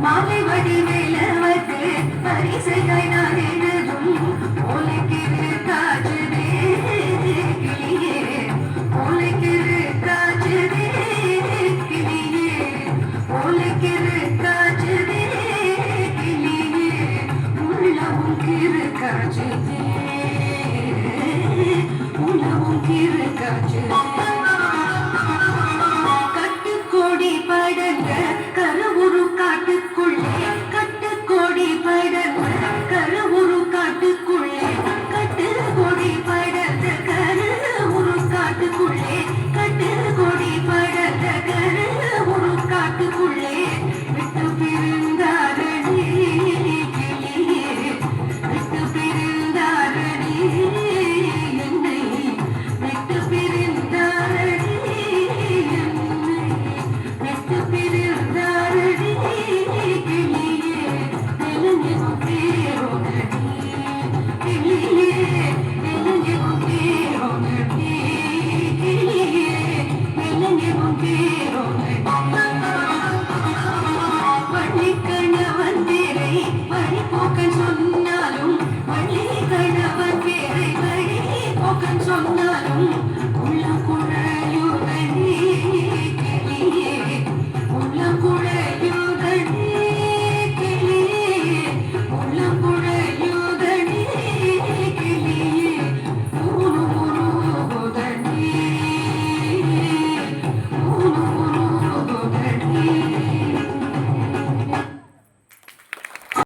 மாலை வடிவேலவத்து பரிசையாய் நான் எழுதும் ஓலைக்கிரு காற்றுதே கிளியே ஓலைக்கிரு காற்றுதே கிளியே ஓலைக்கிரு காற்றுதே கிளியே உள்ளவும் கிரு காற்றுதே உள்ளவும் கிரு காற்றுதே கட்டுக்கோடி படங்க கருவுரு காட்டுக்குள்ளே கட்டுக்கோடி படங்க கருவுரு காட்டுக்குள்ளே கட்டுக்கோடி படங்க கருவுரு காட்டுக்குள்ளே கட்டுக்கோடி படங்க கருவுரு காட்டுக்குள்ளே விட்டு பிரிந்தாரடி கிளியே விட்டு பிரிந்தாரடி என்னை விட்டு பிரிந்தாரடி விட்டு பிரிந்தாரடி கிளியே நெருங்கிடும் பேரோனடி கிளியே நெருங்கிடும் பேரோனடி கிளியே நெருங்கிடும் பேரோனடி வள்ளிக்கணவன் பேரை வழிபோக்கன் சொன்னாலும் வள்ளிக்கணவன் பேரை வழிபோக்கன் சொன்னாலும் உள்ள குழ